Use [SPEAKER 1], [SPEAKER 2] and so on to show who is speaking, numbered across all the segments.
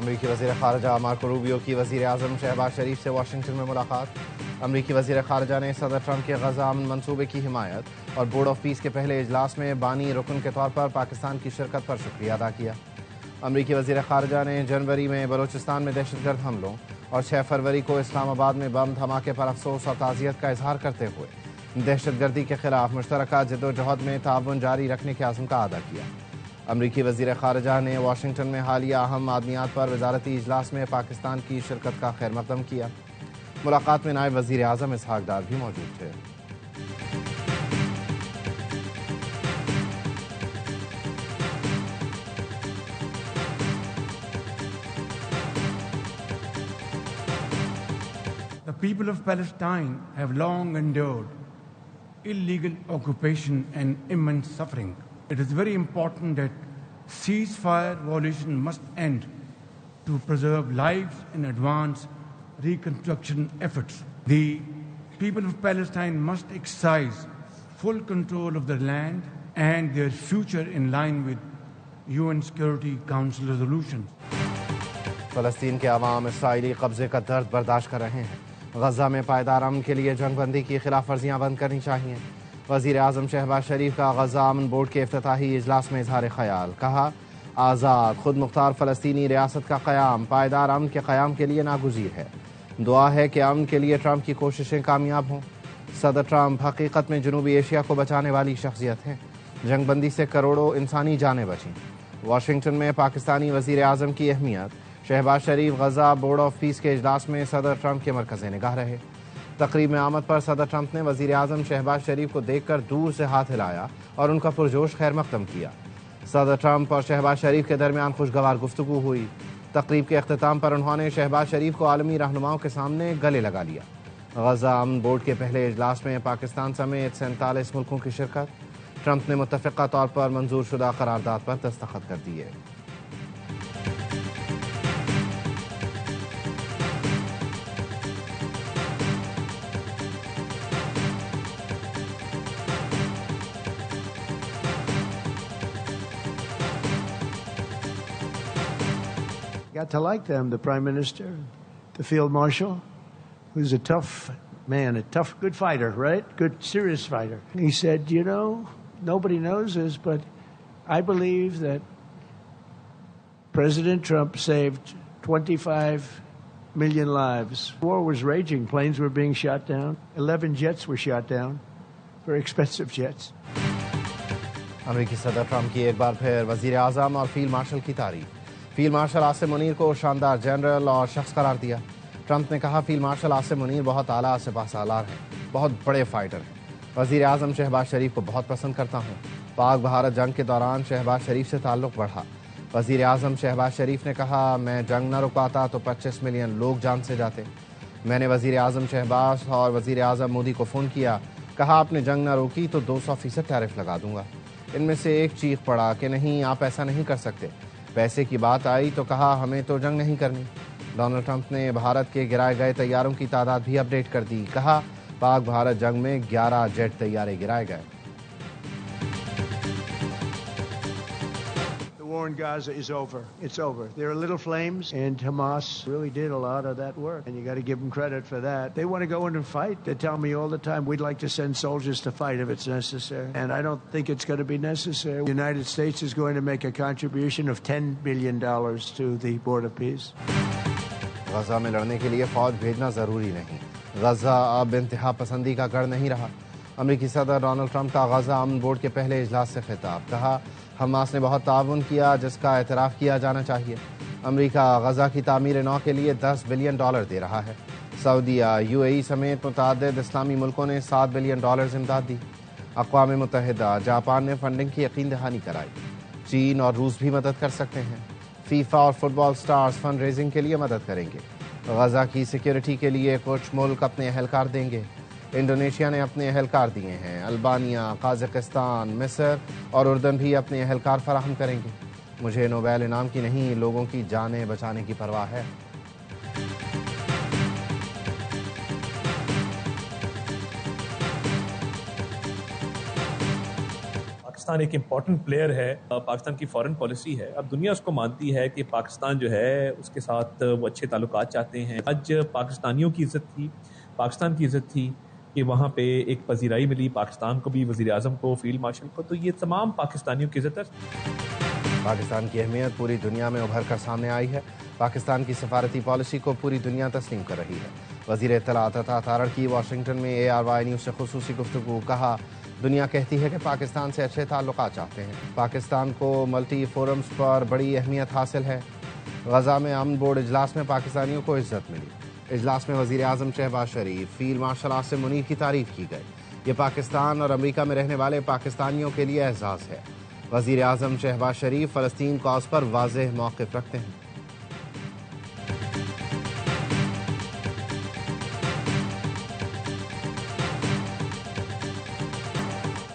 [SPEAKER 1] امریکی وزیر خارجہ مارکو روبیو کی وزیر اعظم شہباز شریف سے واشنگٹن میں ملاقات۔ امریکی وزیر خارجہ نے صدر ٹرمپ کے غزہ امن منصوبے کی حمایت اور بورڈ آف پیس کے پہلے اجلاس میں بانی رکن کے طور پر پاکستان کی شرکت پر شکریہ ادا کیا۔ امریکی وزیر خارجہ نے جنوری میں بلوچستان میں دہشت گرد حملوں اور 6 فروری کو اسلام آباد میں بم دھماکے پر افسوس اور تعزیت کا اظہار کرتے ہوئے دہشت گردی کے خلاف مشترکہ جدوجہد میں تعاون جاری رکھنے کے عزم کا اعادہ کیا۔ امریکی وزیر خارجہ نے واشنگٹن میں حالیہ اہم معدنیات پر وزارتی اجلاس میں پاکستان کی شرکت کا خیر مقدم کیا۔ ملاقات میں نائب وزیر اعظم اسحاق ڈار بھی موجود تھے۔
[SPEAKER 2] The people of Palestine have long endured illegal occupation and immense suffering. It is very important that ceasefire violation must end to preserve lives and advance reconstruction efforts. The people of Palestine must exercise full control of their land and their future in line with UN Security Council resolutions.
[SPEAKER 1] فلسطین کے عوام اسرائیلی قبضے کا درد برداشت کر رہے ہیں۔ غزہ میں پائیدار امن کے لیے جنگ بندی کی خلاف ورزیاں بند کرنی چاہیے۔ وزیر اعظم شہباز شریف کا غزہ امن بورڈ کے افتتاحی اجلاس میں اظہار خیال، کہا آزاد خود مختار فلسطینی ریاست کا قیام پائیدار امن کے قیام کے لیے ناگزیر ہے۔ دعا ہے کہ امن کے لیے ٹرمپ کی کوششیں کامیاب ہوں۔ صدر ٹرمپ حقیقت میں جنوبی ایشیا کو بچانے والی شخصیت ہیں۔ جنگ بندی سے کروڑوں انسانی جانیں بچیں۔ واشنگٹن میں پاکستانی وزیر اعظم کی اہمیت، شہباز شریف غزہ بورڈ آف پیس کے اجلاس میں صدر ٹرمپ کے مرکز نگاہ رہے۔ تقریب میں آمد پر صدر ٹرمپ نے وزیر اعظم شہباز شریف کو دیکھ کر دور سے ہاتھ ہلایا اور ان کا پرجوش خیر مقدم کیا۔ صدر ٹرمپ اور شہباز شریف کے درمیان خوشگوار گفتگو ہوئی۔ تقریب کے اختتام پر انہوں نے شہباز شریف کو عالمی رہنماؤں کے سامنے گلے لگا لیا۔ غزہ امن بورڈ کے پہلے اجلاس میں پاکستان سمیت 47 ملکوں کی شرکت۔ ٹرمپ نے متفقہ طور پر منظور شدہ قرارداد پر دستخط کر دیے۔
[SPEAKER 3] Got to like them, the Prime Minister, the Field Marshal, who's a tough man, a tough, good fighter, right? Good, serious fighter. He said, you know, nobody knows this, but I believe that President Trump saved 25 million lives. War was raging. Planes were being shot down. 11 jets were shot down. Very expensive jets.
[SPEAKER 1] امریکی صدر Trump کی ایک بار پھر وزیر اعظم اور field marshal کی تعریف۔ Field marshal Asim Munir کو شاندار جنرل اور شخص قرار دیا۔ ٹرمپ نے کہا فیلڈ مارشل عاصم منیر بہت اعلیٰ سپہ سالار ہیں، بہت بڑے فائٹر ہیں۔ وزیر اعظم شہباز شریف کو بہت پسند کرتا ہوں۔ پاک بھارت جنگ کے دوران شہباز شریف سے تعلق بڑھا۔ وزیر اعظم شہباز شریف نے کہا میں جنگ نہ رکاتا تو 25 ملین لوگ جان سے جاتے۔ میں نے وزیر اعظم شہباز اور وزیر اعظم مودی کو فون کیا، کہا آپ نے جنگ نہ روکی تو 200% ٹیرف لگا دوں گا۔ ان میں سے ایک چیخ پڑا کہ نہیں آپ ایسا نہیں کر سکتے۔ پیسے کی بات آئی تو کہا ہمیں تو جنگ نہیں کرنی۔ ڈونلڈ ٹرمپ نے بھارت کے گرائے گئے طیاروں کی تعداد بھی اپڈیٹ کر دی، کہا پاک بھارت جنگ میں 11 جیٹ طیارے گرائے گئے۔
[SPEAKER 3] The war in Gaza is over. It's over. There are little flames, and Hamas really did a lot of that work, and you got to give them credit for that. They want to go in and fight. They tell me all the time, we'd like to send soldiers to fight if it's necessary, and I don't think it's going to be necessary. The United States is going to make a contribution of $10 billion to the Board of Peace.
[SPEAKER 1] Gaza میں لڑنے کے لیے فوج بھیجنا ضروری نہیں۔ غزہ اب انتہا پسندی کا گڑھ نہیں رہا۔ امریکی صدر ڈونلڈ ٹرمپ کا غزہ امن بورڈ کے پہلے اجلاس سے خطاب، کہا حماس نے بہت تعاون کیا جس کا اعتراف کیا جانا چاہیے۔ امریکہ غزہ کی تعمیر نو کے لیے $10 بلین دے رہا ہے۔ سعودیہ، UAE سمیت متعدد اسلامی ملکوں نے $7 بلین امداد دی۔ اقوام متحدہ، جاپان نے فنڈنگ کی یقین دہانی کرائی۔ چین اور روس بھی مدد کر سکتے ہیں۔ فیفا اور فٹ بال سٹارز فنڈ ریزنگ کے لیے مدد کریں گے۔ غزہ کی سیکیورٹی کے لیے کچھ ملک اپنے اہلکار دیں گے۔ انڈونیشیا نے اپنے اہلکار دیے ہیں۔ البانیہ، قازقستان، مصر اور اردن بھی اپنے اہلکار فراہم کریں گے۔ مجھے نوبیل انعام کی نہیں، لوگوں کی جانیں بچانے کی پرواہ ہے۔
[SPEAKER 4] پاکستان ایک امپورٹنٹ پلیئر ہے، پاکستان کی فارن پالیسی ہے. اب دنیا اس کو مانتی ہے کہ پاکستان جو ہے اس کے ساتھ وہ اچھے تعلقات چاہتے ہیں. آج پاکستانیوں کی عزت تھی، پاکستان کی عزت تھی کہ وہاں پہ ایک پذیرائی ملی پاکستان کو بھی، وزیر اعظم کو، فیلڈ مارشل کو. تو یہ تمام پاکستانیوں کی عزت ہے.
[SPEAKER 1] پاکستان کی اہمیت پوری دنیا میں ابھر کر سامنے آئی ہے. پاکستان کی سفارتی پالیسی کو پوری دنیا تسلیم کر رہی ہے. وزیر اطلاعات عطا تارڑ کی واشنگٹن میں ARY نیوز سے خصوصی گفتگو. کہا دنیا کہتی ہے کہ پاکستان سے اچھے تعلقات چاہتے ہیں. پاکستان کو ملٹی فورمز پر بڑی اہمیت حاصل ہے. غزہ میں امن بورڈ اجلاس میں پاکستانیوں کو عزت ملی. اجلاس میں وزیر اعظم شہباز شریف، فیلڈ مارشل عاصم منیر کی تعریف کی گئی. یہ پاکستان اور امریکہ میں رہنے والے پاکستانیوں کے لیے اعزاز ہے. وزیر اعظم شہباز شریف فلسطین کاز پر واضح موقف رکھتے ہیں.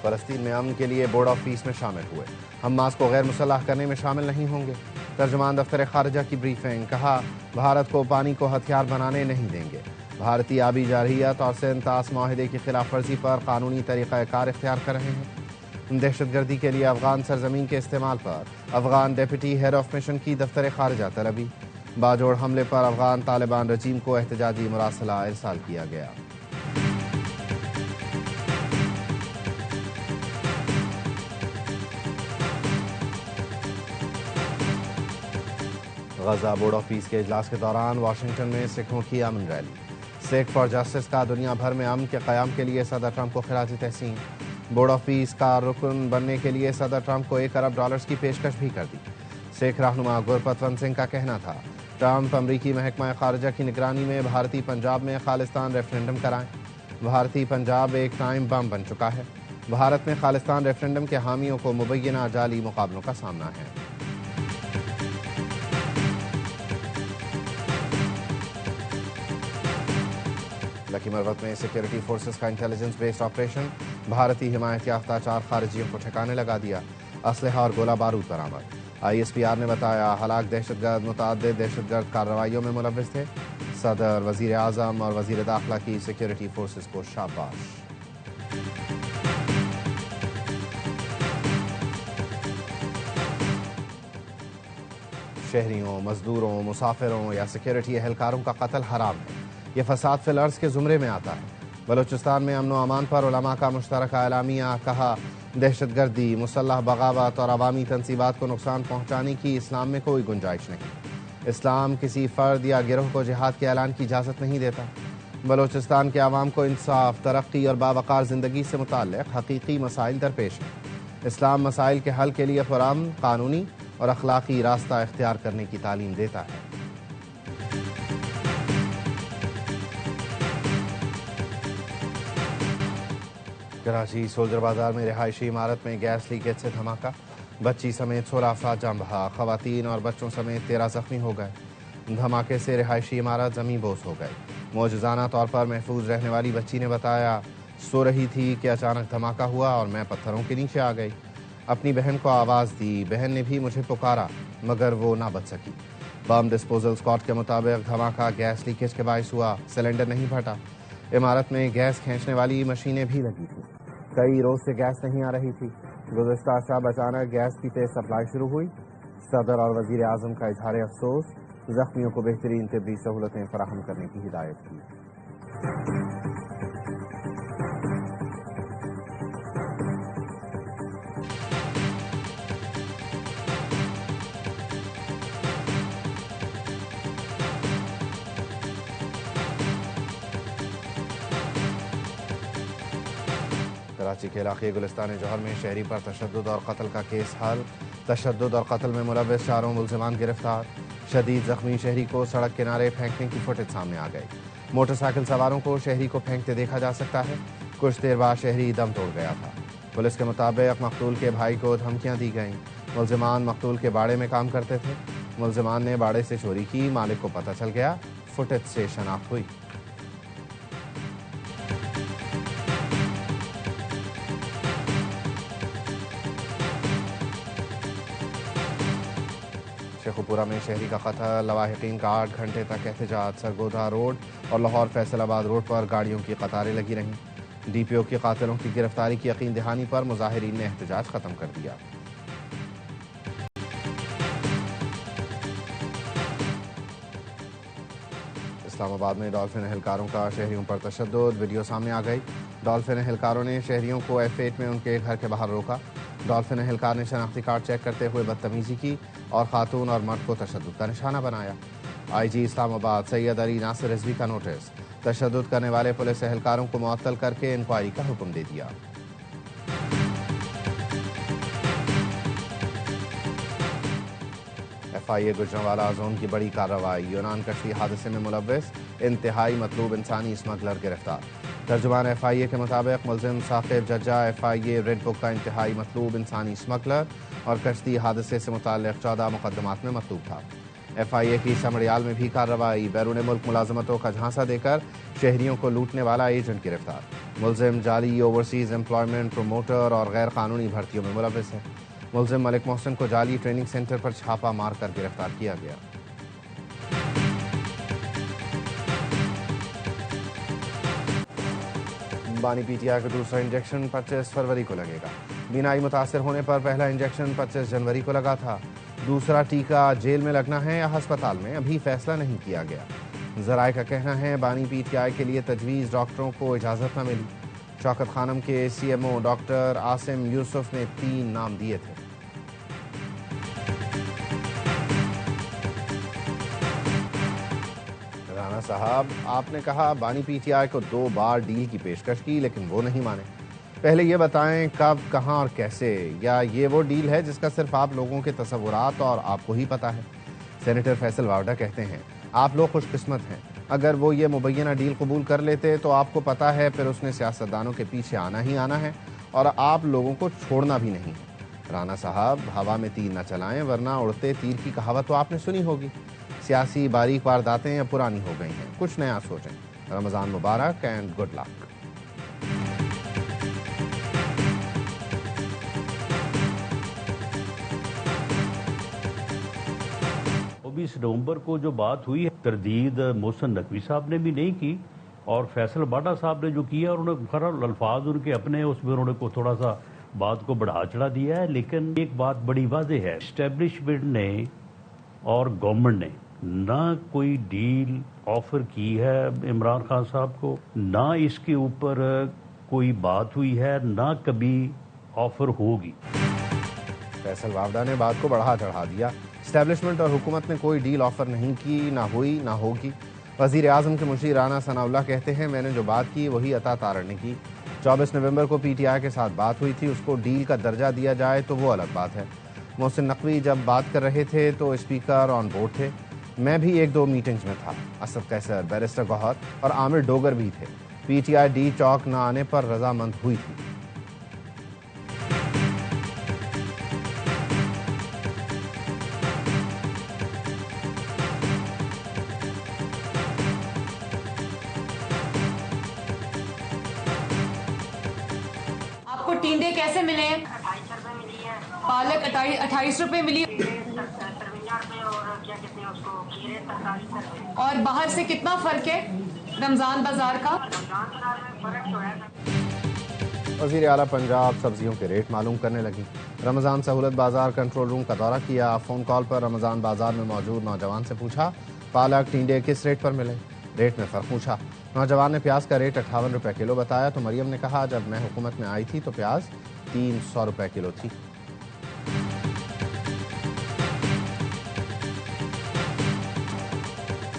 [SPEAKER 1] فلسطین میں امن کے لیے بورڈ آف پیس میں شامل ہوئے. حماس کو غیر مسلح کرنے میں شامل نہیں ہوں گے. ترجمان دفتر خارجہ کی بریفنگ. کہا بھارت کو پانی کو ہتھیار بنانے نہیں دیں گے. بھارتی آبی جارحیت اور سینتاس معاہدے کی خلاف ورزی پر قانونی طریقہ کار اختیار کر رہے ہیں. دہشت گردی کے لیے افغان سرزمین کے استعمال پر Afghan deputy head of mission کی دفتر خارجہ طلبی. باجوڑ حملے پر افغان طالبان رجیم کو احتجاجی مراسلہ ارسال کیا گیا. غزہ بورڈ آف پیس کے اجلاس کے دوران واشنگٹن میں سکھوں کی امن ریلی. سکھ فار جسٹس کا دنیا بھر میں امن کے قیام کے لیے صدر ٹرمپ کو خراج تحسین. بورڈ آف پیس کا رکن بننے کے لیے صدر ٹرمپ کو $1 ارب کی پیشکش بھی کر دی. سکھ رہنما گرپتونت سنگھ کا کہنا تھا ٹرمپ امریکی محکمہ خارجہ کی نگرانی میں بھارتی پنجاب میں خالستان ریفرنڈم کرائیں. بھارتی پنجاب ایک ٹائم بم بن چکا ہے. بھارت میں خالستان ریفرنڈم کے حامیوں کو مبینہ جعلی مقابلوں کا سامنا ہے. لکی مروت میں سیکیورٹی فورسز کا انٹیلیجنس بیسڈ آپریشن. بھارتی حمایت یافتہ 4 خارجیوں کو ٹھکانے لگا دیا. اسلحہ اور گولہ بارود برآمد. ISPR نے بتایا ہلاک دہشت گرد متعدد دہشت گرد کارروائیوں میں ملوث تھے. صدر، وزیر اعظم اور وزیر داخلہ کی سیکیورٹی فورسز کو شاباش. شہریوں، مزدوروں، مسافروں یا سیکیورٹی اہلکاروں کا قتل حرام ہے. یہ فساد فی الارض کے زمرے میں آتا ہے. بلوچستان میں امن و امان پر علماء کا مشترکہ اعلامیہ. کہا دہشت گردی، مسلح بغاوت اور عوامی تنصیبات کو نقصان پہنچانے کی اسلام میں کوئی گنجائش نہیں. اسلام کسی فرد یا گروہ کو جہاد کے اعلان کی اجازت نہیں دیتا. بلوچستان کے عوام کو انصاف، ترقی اور باوقار زندگی سے متعلق حقیقی مسائل درپیش ہیں. اسلام مسائل کے حل کے لیے پرامن، قانونی اور اخلاقی راستہ اختیار کرنے کی تعلیم دیتا ہے. کراچی سولجر بازار میں رہائشی عمارت میں گیس لیکیج سے دھماکہ. بچی سمیت 16 افراد جاں بحق. خواتین اور بچوں سمیت 13 زخمی ہو گئے. دھماکے سے رہائشی عمارت زمین بوس ہو گئی. معجزانہ طور پر محفوظ رہنے والی بچی نے بتایا سو رہی تھی کہ اچانک دھماکہ ہوا اور میں پتھروں کے نیچے آ گئی. اپنی بہن کو آواز دی، بہن نے بھی مجھے پکارا مگر وہ نہ بچ سکی. بم ڈسپوزل اسکواڈ کے مطابق دھماکہ گیس لیکیج کے باعث ہوا. سلنڈر نہیں پھٹا. عمارت میں گیس کھینچنے والی مشینیں بھی لگی تھیں. کئی روز سے گیس نہیں آ رہی تھی. گزشتہ شب اچانک گیس کی تیز سپلائی شروع ہوئی. صدر اور وزیر اعظم کا اظہار افسوس. زخمیوں کو بہترین طبی سہولتیں فراہم کرنے کی ہدایت کی. کراچی کے علاقے گلستان جوہر میں شہری پر تشدد اور قتل کا کیس حل. تشدد اور قتل میں ملوث 4 ملزمان گرفتار. شدید زخمی شہری کو سڑک کنارے پھینکنے کی فوٹیج سامنے آ گئی. موٹر سائیکل سواروں کو شہری کو پھینکتے دیکھا جا سکتا ہے. کچھ دیر بعد شہری دم توڑ گیا تھا. پولیس کے مطابق مقتول کے بھائی کو دھمکیاں دی گئیں. ملزمان مقتول کے باڑے میں کام کرتے تھے. ملزمان نے باڑے سے چوری کی. مالک کو پتہ چل گیا. فوٹیج سے شناخت ہوئی. شیخوپورہ میں شہری کا قتل. لواحقین کا 8 گھنٹے تک احتجاج. سرگودھا روڈ اور لاہور فیصل آباد روڈ پر گاڑیوں کی قطاریں لگی رہیں. ڈی پی او کے قاتلوں کی گرفتاری کی یقین دہانی پر مظاہرین نے احتجاج ختم کر دیا۔ اسلام آباد میں ڈالفن اہلکاروں کا شہریوں پر تشدد، ویڈیو سامنے آ گئی۔ ڈالفن اہلکاروں نے شہریوں کو F8 میں ان کے گھر کے باہر روکا۔ ڈالفن اہلکار نے شناختی کارڈ چیک کرتے ہوئے بدتمیزی کی اور خاتون اور مرد کو تشدد کا نشانہ بنایا۔ آئی جی اسلام آباد سید علی ناصر رضوی کا نوٹس، تشدد کرنے والے پولیس اہلکاروں کو معطل کر کے انکوائری کا حکم دے دیا۔ FIA گجرانوالہ زون کی بڑی کارروائی، یونان کشتی حادثے میں ملوث انتہائی مطلوب انسانی اسمگلر گرفتار۔ ترجمان FIA کے مطابق ملزم ثاقب ججا FIA ریڈ بک کا انتہائی مطلوب انسانی اسمگلر اور کشتی حادثے سے متعلق 14 مقدمات میں مطلوب تھا۔ FIA کی سمڑیال میں بھی کارروائی، بیرون ملک ملازمتوں کا جھانسا دے کر شہریوں کو لوٹنے والا ایجنٹ گرفتار۔ ملزم جعلی اوورسیز امپلائمنٹ پروموٹر اور غیر قانونی بھرتیوں میں ملوث ہے۔ ملزم ملک محسن کو جعلی ٹریننگ سینٹر پر چھاپا مار کر گرفتار کیا گیا۔ بانی PTI کا دوسرا انجیکشن 25 فروری کو لگے گا۔ بینائی متاثر ہونے پر پہلا انجیکشن 25 جنوری کو لگا تھا۔ دوسرا ٹیکہ جیل میں لگنا ہے یا ہسپتال میں، ابھی فیصلہ نہیں کیا گیا۔ ذرائع کا کہنا ہے بانی PTI کے لیے تجویز ڈاکٹروں کو اجازت نہ ملی۔ شوکت خانم کے CMO ڈاکٹر عاصم یوسف نے 3 نام دیے تھے۔ رانا صاحب، آپ نے کہا بانی PTI کو 2 بار ڈیل کی پیشکش کی لیکن وہ نہیں مانے۔ پہلے یہ بتائیں کب، کہاں اور کیسے، یا یہ وہ ڈیل ہے جس کا صرف آپ لوگوں کے تصورات اور آپ کو ہی پتا ہے؟ سینیٹر فیصل واوڈا کہتے ہیں آپ لوگ خوش قسمت ہیں، اگر وہ یہ مبینہ ڈیل قبول کر لیتے تو آپ کو پتا ہے پھر اس نے سیاستدانوں کے پیچھے آنا ہی آنا ہے اور آپ لوگوں کو چھوڑنا بھی نہیں ہے۔ رانا صاحب، ہوا میں تیر نہ چلائیں ورنہ اڑتے تیر کی کہاوت تو آپ نے سنی ہوگی۔ سیاسی باریک وارداتیں اب پرانی ہو گئی ہیں، کچھ نیا سوچیں۔ رمضان مبارک اینڈ گڈ لک۔
[SPEAKER 5] 24 نومبر کو جو بات ہوئی ہے، تردید محسن نقوی صاحب نے بھی نہیں کی اور فیصل واڈا صاحب نے جو کیا، اور انہوں نے خراب الفاظ ان کے اپنے اس میں انہوں نے تھوڑا سا بات کو بڑھا چڑھا دیا ہے، لیکن ایک بات بڑی واضح ہے، اسٹیبلشمنٹ نے اور گورنمنٹ نے نہ کوئی ڈیل آفر کی ہے عمران خان صاحب کو، نہ اس کے اوپر کوئی بات ہوئی ہے، نہ کبھی آفر ہوگی۔
[SPEAKER 1] فیصل واوڈا نے بات کو بڑھا چڑھا دیا۔ اسٹیبلشمنٹ اور حکومت نے کوئی ڈیل آفر نہیں کی، نہ ہوئی نہ ہوگی۔ وزیر اعظم کے مشیر رانا ثناء اللہ کہتے ہیں میں نے جو بات کی وہی عطا تارڑ نے کی۔ 24 نومبر کو PTI کے ساتھ بات ہوئی تھی، اس کو ڈیل کا درجہ دیا جائے تو وہ الگ بات ہے۔ محسن نقوی جب بات کر رہے تھے تو اسپیکر آن بورڈ تھے، میں بھی 1-2 میٹنگز میں تھا۔ اسد قیصر، بیرسٹر گوہر اور عامر ڈوگر بھی تھے۔ PTI ڈی چوک نہ آنے پر رضامند ہوئی تھی۔
[SPEAKER 6] ٹینڈے کیسے ملے؟
[SPEAKER 7] 28 روپے ملی ہے،
[SPEAKER 6] پالک 28 روپے ملی،
[SPEAKER 7] 53 روپے، اور کیا کہتے ہیں اس کو کھیرے 43 روپے۔
[SPEAKER 6] اور باہر سے کتنا فرق ہے رمضان بازار کا؟
[SPEAKER 7] رمضان بازار میں فرق تو ہے۔
[SPEAKER 1] وزیر اعلیٰ پنجاب سبزیوں کے ریٹ معلوم کرنے لگی۔ رمضان سہولت بازار کنٹرول روم کا دورہ کیا۔ فون کال پر رمضان بازار میں موجود نوجوان سے پوچھا پالک ٹینڈے کس ریٹ پر ملے، ریٹ میں فرق پوچھا۔ نوجوان نے پیاز کا ریٹ 58 روپے کلو بتایا تو مریم نے کہا جب میں حکومت میں آئی تھی تو پیاز 300 روپے کلو تھی۔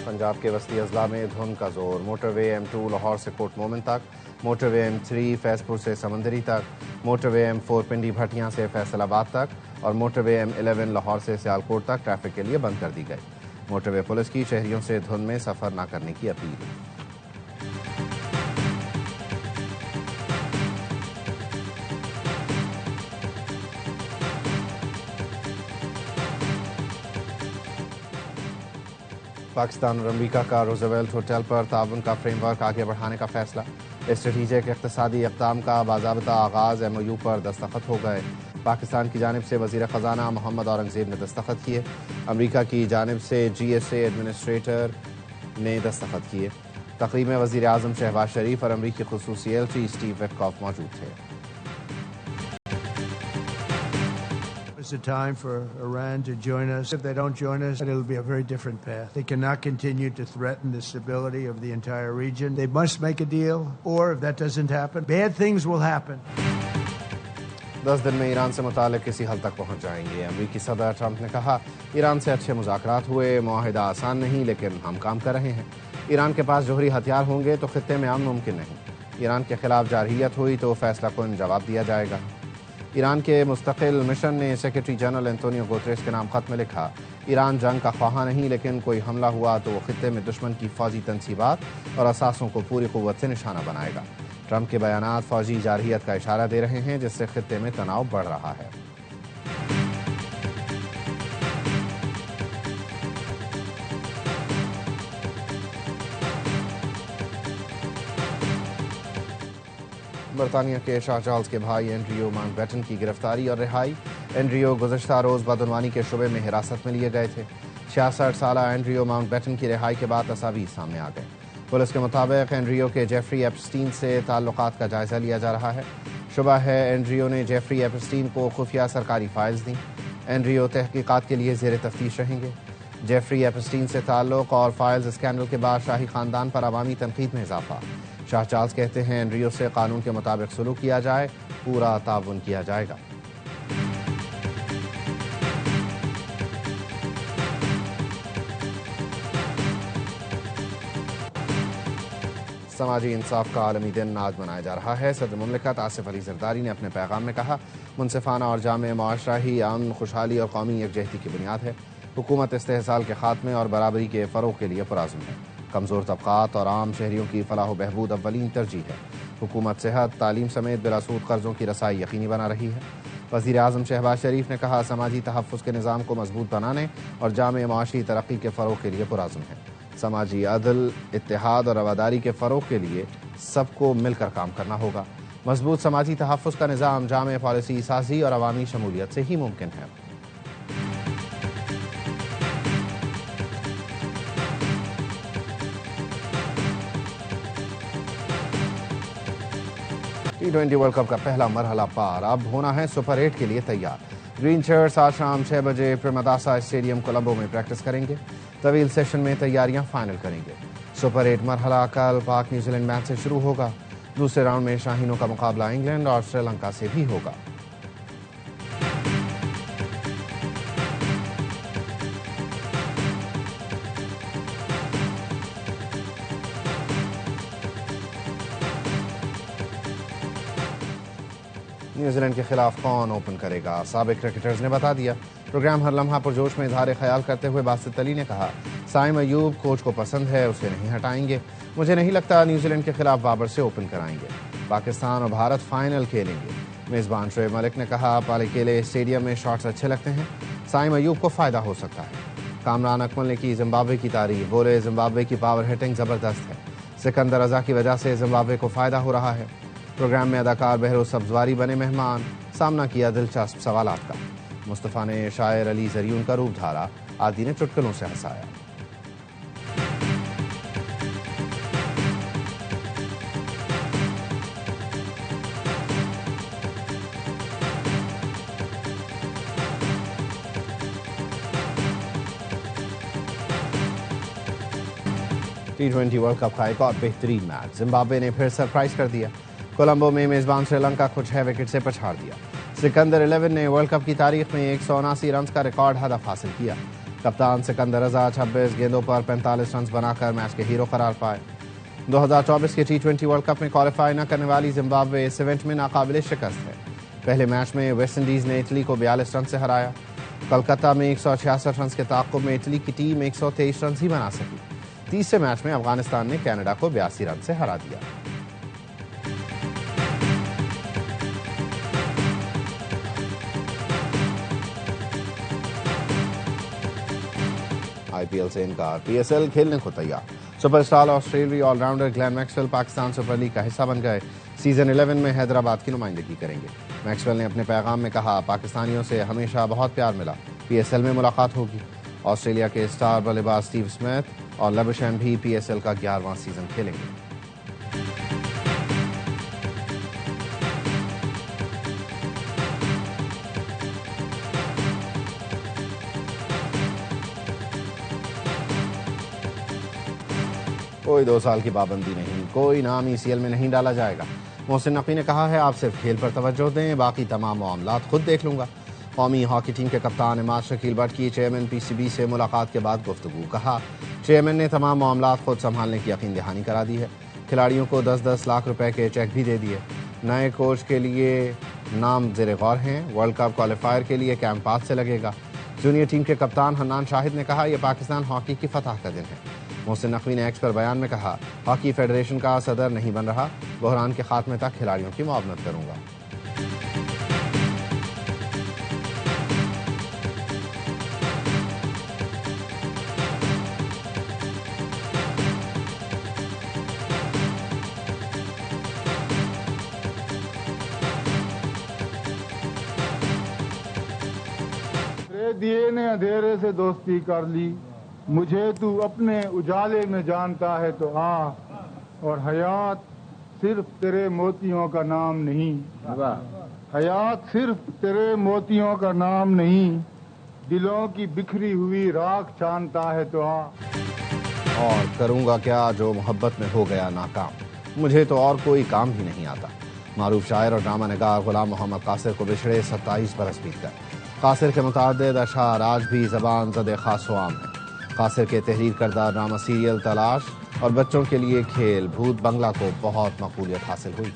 [SPEAKER 1] پنجاب کے وسطی اضلاع میں دھند کا زور، موٹر وے M2 لاہور سے کوٹ مومن تک، موٹر وے M3 فیض پور سے سمندری تک، موٹر وے M4 پنڈی بھٹیاں سے فیصل آباد تک اور موٹر وے M11 لاہور سے سیالکوٹ تک ٹریفک کے لیے بند کر دی گئی۔ موٹر وے پولیس کی شہریوں سے دھند میں سفر نہ کرنے کی اپیل۔ پاکستان اور امریکہ کا روزویلٹ ہوٹل پر تعاون کا فریم ورک آگے بڑھانے کا فیصلہ، اسٹریٹجک اقتصادی اقدام کا باضابطہ آغاز، MOU پر دستخط ہو گئے۔ پاکستان کی جانب سے وزیر خزانہ محمد اورنگزیب نے دستخط کیے، امریکہ کی جانب سے GSA ایڈمنسٹریٹر نے دستخط کیے۔ تقریب میں وزیر اعظم شہباز شریف اور امریکی خصوصی ایلچی اسٹیو وٹکاف موجود تھے.
[SPEAKER 3] It's a time for Iran to join us. If they don't join us, it'll be a very different path. They cannot continue to threaten the stability of the entire region. They must make a deal, or if that doesn't happen, bad things will happen.
[SPEAKER 1] 10 دن میں ایران سے متعلق کسی حل تک پہنچ جائیں گے. امریکی صدر ٹرمپ نے کہا ایران سے اچھے مذاکرات ہوئے, معاہدہ آسان نہیں لیکن ہم کام کر رہے ہیں. ایران کے پاس جوہری ہتھیار ہوں گے تو خطے میں امن ممکن نہیں. ایران کے خلاف جارحیت ہوئی تو فیصلہ کن جواب دیا جائے گا. ایران کے مستقل مشن نے سیکرٹری جنرل انتونیو گوتریس کے نام خط میں لکھا ایران جنگ کا خواہاں نہیں, لیکن کوئی حملہ ہوا تو وہ خطے میں دشمن کی فوجی تنصیبات اور اثاثوں کو پوری قوت سے نشانہ بنائے گا. ٹرمپ کے بیانات فوجی جارحیت کا اشارہ دے رہے ہیں جس سے خطے میں تناؤ بڑھ رہا ہے. برطانیہ کے شاہ چارلز کے بھائی اینڈریو ماؤنٹ بیٹن کی گرفتاری اور رہائی. اینڈریو گزشتہ روز بدعنوانی کے شبے میں حراست میں لیے گئے تھے. 66 سالہ اینڈریو ماؤنٹ بیٹن کی رہائی کے بعد تصاویر سامنے آ گئے. پولیس کے مطابق اینڈریو کے جیفری ایپسٹین سے تعلقات کا جائزہ لیا جا رہا ہے. شبہ ہے اینڈریو نے جیفری ایپسٹین کو خفیہ سرکاری فائلز دیں. اینڈریو تحقیقات کے لیے زیر تفتیش رہیں گے. جیفری ایپسٹین سے تعلق اور فائلز اسکینڈل کے بعد شاہی خاندان پر عوامی تنقید میں اضافہ. شاہ چارلز کہتے ہیں اینڈریو سے قانون کے مطابق سلوک کیا جائے, پورا تعاون کیا جائے گا. سماجی انصاف کا عالمی دن آج منایا جا رہا ہے. صدر مملکت آصف علی زرداری نے اپنے پیغام میں کہا منصفانہ اور جامع معاشرہ ہی امن, خوشحالی اور قومی یکجہتی کی بنیاد ہے. حکومت استحصال کے خاتمے اور برابری کے فروغ کے لیے پرعزم ہے. کمزور طبقات اور عام شہریوں کی فلاح و بہبود اولین ترجیح ہے. حکومت صحت, تعلیم سمیت بلا سود قرضوں کی رسائی یقینی بنا رہی ہے. وزیر اعظم شہباز شریف نے کہا سماجی تحفظ کے نظام کو مضبوط بنانے اور جامع معاشی ترقی کے فروغ کے لیے پرعزم ہے. سماجی عدل, اتحاد اور رواداری کے فروغ کے لیے سب کو مل کر کام کرنا ہوگا. مضبوط سماجی تحفظ کا نظام جامع پالیسی سازی اور عوامی شمولیت سے ہی ممکن ہے. T20 ورلڈ کپ کا پہلا مرحلہ پار, اب ہونا ہے سپر 8 کے لیے تیار. گرین شرٹس آج شام 6 بجے پریمداسا اسٹیڈیم کولمبو میں پریکٹس کریں گے. طویل سیشن میں تیاریاں فائنل کریں گے. سپر 8 مرحلہ کل پاک نیوزی لینڈ میچ سے شروع ہوگا. دوسرے راؤنڈ میں شاہینوں کا مقابلہ انگلینڈ اور سری لنکا سے بھی ہوگا. نیوزی لینڈ کے خلاف کون اوپن کرے گا, سابق کرکٹرز نے بتا دیا. پروگرام ہر لمحہ پرجوش میں اظہار خیال کرتے ہوئے باسط علی نے کہا سائم ایوب کوچ کو پسند ہے, اسے نہیں ہٹائیں گے. مجھے نہیں لگتا نیوزی لینڈ کے خلاف بابر سے اوپن کرائیں گے. پاکستان اور بھارت فائنل کھیلیں گے. میزبان شعیب ملک نے کہا پالیکیلے اسٹیڈیم میں شاٹس اچھے لگتے ہیں, سائم ایوب کو فائدہ ہو سکتا ہے. کامران اکمل نے کی زمبابوے کی تعریف, بولے زمبابوے کی پاور ہٹنگ زبردست ہے. سکندر رضا کی وجہ سے زمبابوے کو فائدہ ہو رہا ہے. پروگرام میں اداکار بہروز سبزواری بنے مہمان, سامنا کیا دلچسپ سوالات کا. مصطفیٰ نے شاعر علی زریون کا روپ دھارا, عادی نے چٹکلوں سے ہنسایا. T20 ورلڈ کپ کا ایک اور بہترین میچ, زمبابوے نے پھر سرپرائز کر دیا. کولمبو میں میزبان سری لنکا کو 6 وکٹ سے پچھاڑ دیا. سکندر 11 نے ورلڈ کپ کی تاریخ میں 179 رنز کا ریکارڈ ہدف حاصل کیا. کپتان سکندر رضا 26 گیندوں پر 45 رنز بنا کر میچ کے ہیرو قرار پائے. 2024 کے T20 ورلڈ کپ میں کوالیفائی نہ کرنے والی زمبابوے اس ایونٹ میں ناقابل شکست ہے. پہلے میچ میں ویسٹ انڈیز نے اٹلی کو 42 رن سے ہرایا. کلکتہ میں 166 رنز کے تعاقب میں اٹلی کی ٹیم 123 رنز ہی بنا سکی. تیسرے میچ میں افغانستان نے کینیڈا کو 82 رن سے ہرا دیا. IPL سے انکار, PSL کھیلنے کو تیار. سپر اسٹار آسٹریلوی all rounder Glenn Maxwell Pakistan super league کا حصہ بن گئے. سیزن 11 میں حیدرآباد کی نمائندگی کریں گے. میکسویل نے اپنے پیغام میں کہا پاکستانیوں سے ہمیشہ بہت پیار ملا, PSL میں ملاقات ہوگی. آسٹریلیا کے اسٹار بلے باز اسٹیو اسمتھ اور لبشین بھی PSL کا 11واں سیزن کھیلیں گے۔ کوئی 2 سال کی پابندی نہیں، کوئی نام ECL میں نہیں ڈالا جائے گا۔ محسن نقوی نے کہا ہے آپ صرف کھیل پر توجہ دیں، باقی تمام معاملات خود دیکھ لوں گا۔ قومی ہاکی ٹیم کے کپتان عماد شکیل بٹ کی چیئرمین PCB سے ملاقات کے بعد گفتگو۔ کہا چیئرمین نے تمام معاملات خود سنبھالنے کی یقین دہانی کرا دی ہے، کھلاڑیوں کو 10-10 لاکھ روپے کے چیک بھی دے دیے۔ نئے کوچ کے لیے نام زیر غور ہیں، ورلڈ کپ کوالیفائر کے لیے کیمپ 5 سے لگے گا۔ جونیئر ٹیم کے کپتان حنان شاہد نے کہا یہ پاکستان ہاکی کی فتح کا دن ہے۔ محسن نقوی نے ایکس پر بیان میں کہا ہاکی فیڈریشن کا صدر نہیں بن رہا، بحران کے خاتمے تک کھلاڑیوں کی معاونت کروں گا۔
[SPEAKER 8] دیے نے اندھیرے سے دوستی کر لی، مجھے تو اپنے اجالے میں جانتا ہے تو آ، اور حیات صرف تیرے موتیوں کا نام نہیں، حیات صرف تیرے موتیوں کا نام نہیں، دلوں کی بکھری ہوئی راکھ چاندتا ہے تو آ۔
[SPEAKER 1] اور کروں گا کیا جو محبت میں ہو گیا ناکام، مجھے تو اور کوئی کام ہی نہیں آتا۔ معروف شاعر اور ڈرامہ نگار غلام محمد قاصر کو بچھڑے 27 برس بیت گئے۔ قاصر کے متعدد اشعار آج بھی زبان زد خاص و عام ہیں۔ قاصر کے تحریر کردہ ڈرامہ سیریل تلاش اور بچوں کے لیے کھیل بھوت بنگلہ کو بہت مقبولیت حاصل ہوئی۔